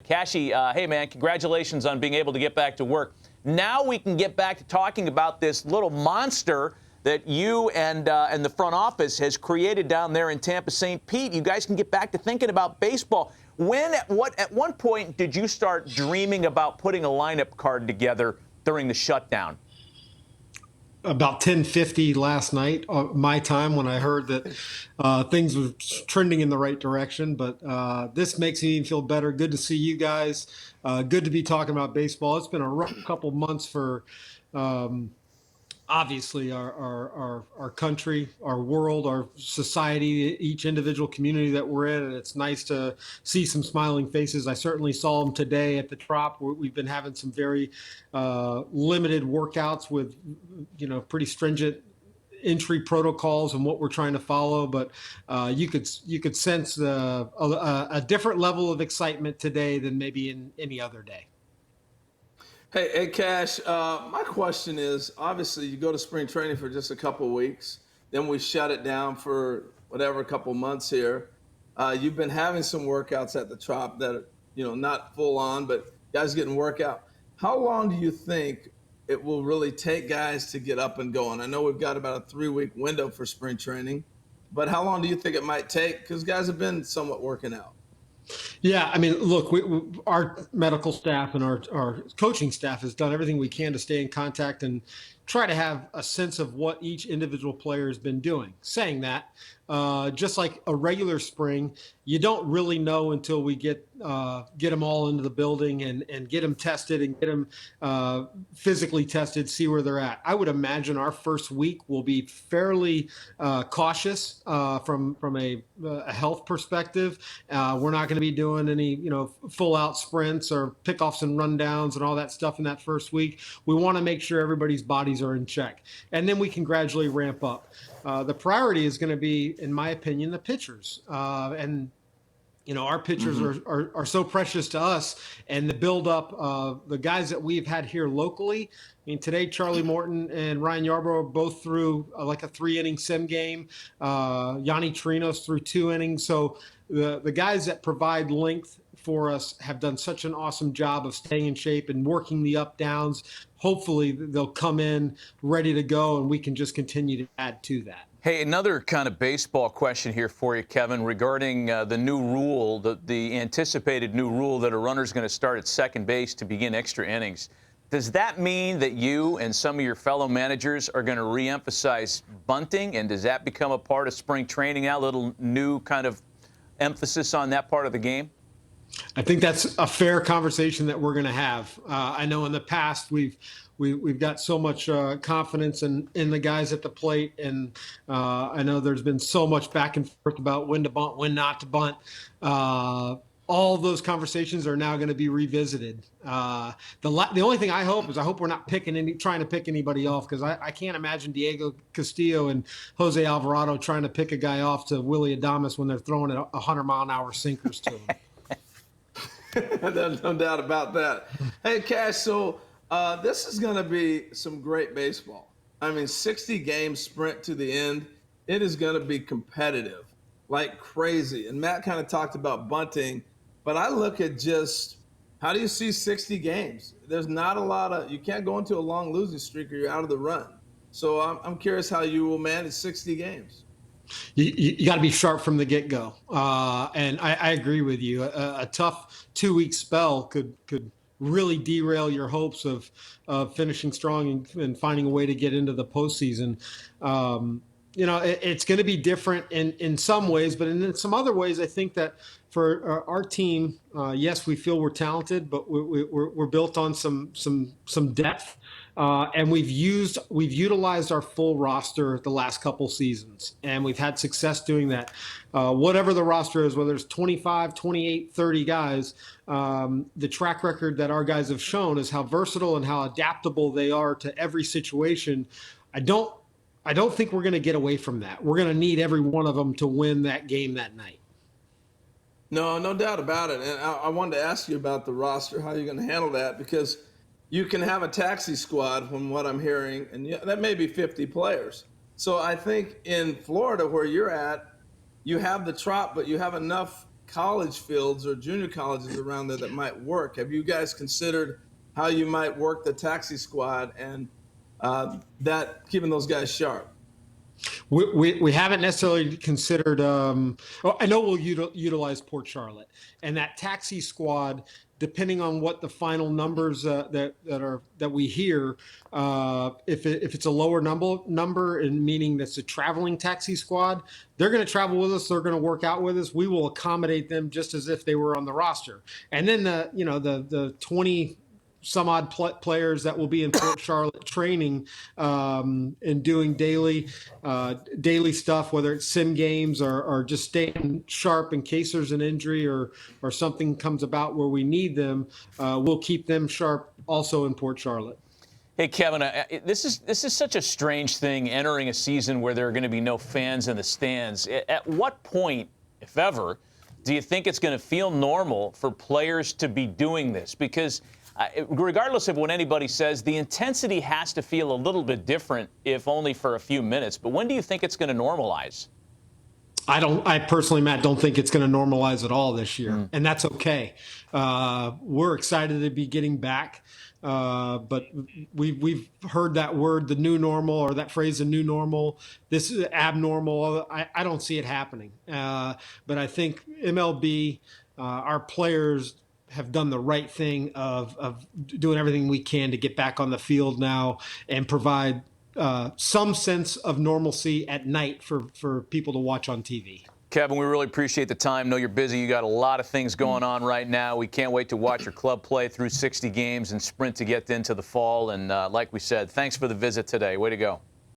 Cashy, hey, man, congratulations on being able to get back to work. Now we can get back to talking about this little monster that you and the front office has created down there in Tampa St. Pete. You guys can get back to thinking about baseball. At one point did you start dreaming about putting a lineup card together during the shutdown? About 10:50 last night, my time, when I heard that things were trending in the right direction. But this makes me feel better. Good to see you guys. Good to be talking about baseball. It's been a rough couple months for obviously our country, our world, our society, each individual community that we're in. And it's nice to see some smiling faces. I certainly saw them today at the Trop. We've been having some very limited workouts with, pretty stringent entry protocols and what we're trying to follow. But you could sense a different level of excitement today than maybe in any other day. Hey, Cash, my question is, obviously you go to spring training for just a couple of weeks, then we shut it down for a couple of months here. You've been having some workouts at the Trop that are, not full on, but guys getting workout. How long do you think it will really take guys to get up and going? I know we've got about a 3-week window for spring training, but how long do you think it might take? Because guys have been somewhat working out. Yeah, I mean, look, our medical staff and our coaching staff has done everything we can to stay in contact and try to have a sense of what each individual player has been doing. Saying that, just like a regular spring, you don't really know until we get them all into the building and get them tested and get them physically tested, see where they're at. I would imagine our first week will be fairly cautious from a health perspective. We're not going to be doing any full out sprints or pickoffs and rundowns and all that stuff in that first week. We want to make sure everybody's bodies are in check, and then we can gradually ramp up. The priority is going to be, in my opinion, the pitchers. And our pitchers are so precious to us, and the buildup of the guys that we've had here locally. I mean, today, Charlie Morton and Ryan Yarbrough both threw like a 3-inning sim game. Yanni Trinos threw 2 innings. So the guys that provide length for us have done such an awesome job of staying in shape and working the up downs. Hopefully they'll come in ready to go, and we can just continue to add to that. Hey, another kind of baseball question here for you, Kevin, regarding the new rule, the anticipated new rule that a runner's going to start at second base to begin extra innings. Does that mean that you and some of your fellow managers are going to reemphasize bunting, and does that become a part of spring training now, a little new kind of emphasis on that part of the game? I think that's a fair conversation that we're going to have. I know in the past we've got so much confidence in the guys at the plate, and I know there's been so much back and forth about when to bunt, when not to bunt. All of those conversations are now going to be revisited. The only thing I hope is we're not trying to pick anybody off, because I can't imagine Diego Castillo and Jose Alvarado trying to pick a guy off to Willie Adames when they're throwing 100-mile-an-hour sinkers to him. There's no doubt about that. Hey, Cash, so this is going to be some great baseball. I mean, 60 games sprint to the end. It is going to be competitive like crazy. And Matt kind of talked about bunting, but I look at just how do you see 60 games? There's not a lot of – you can't go into a long losing streak or you're out of the run. So I'm curious how you will manage 60 games. You got to be sharp from the get-go. And I agree with you. A tough 2-week spell could really derail your hopes of finishing strong and finding a way to get into the postseason. It's going to be different in some ways, but in some other ways, I think that for our team, yes, we feel we're talented, but we're built on some depth. And we've utilized our full roster the last couple seasons, and we've had success doing that. Whatever the roster is, whether it's 25, 28, 30 guys, the track record that our guys have shown is how versatile and how adaptable they are to every situation. I don't think we're going to get away from that. We're going to need every one of them to win that game that night. No doubt about it. And I wanted to ask you about the roster, how you're going to handle that, because you can have a taxi squad from what I'm hearing, and that may be 50 players. So I think in Florida where you're at, you have the Trop, but you have enough college fields or junior colleges around there that might work. Have you guys considered how you might work the taxi squad and that keeping those guys sharp? We haven't necessarily considered. I know we'll utilize Port Charlotte and that taxi squad, depending on what the final numbers that we hear. If it's a lower number, and meaning that's a traveling taxi squad, they're going to travel with us. They're going to work out with us. We will accommodate them just as if they were on the roster. And then the 20 some odd players that will be in Port Charlotte training and doing daily stuff, whether it's sim games or just staying sharp in case there's an injury or something comes about where we need them. We'll keep them sharp also in Port Charlotte. Hey, Kevin, this is such a strange thing, entering a season where there are going to be no fans in the stands. At what point, if ever, do you think it's going to feel normal for players to be doing this? Because regardless of what anybody says, the intensity has to feel a little bit different, if only for a few minutes. But when do you think it's going to normalize? I personally, Matt, don't think it's going to normalize at all this year, and that's okay. We're excited to be getting back, but we've heard that word, the new normal, or that phrase, the new normal. This is abnormal. I don't see it happening, but I think MLB, our players, have done the right thing of doing everything we can to get back on the field now and provide some sense of normalcy at night for people to watch on TV. Kevin, we really appreciate the time. Know you're busy. You got a lot of things going on right now. We can't wait to watch your club play through 60 games and sprint to get into the fall. And like we said, thanks for the visit today. Way to go.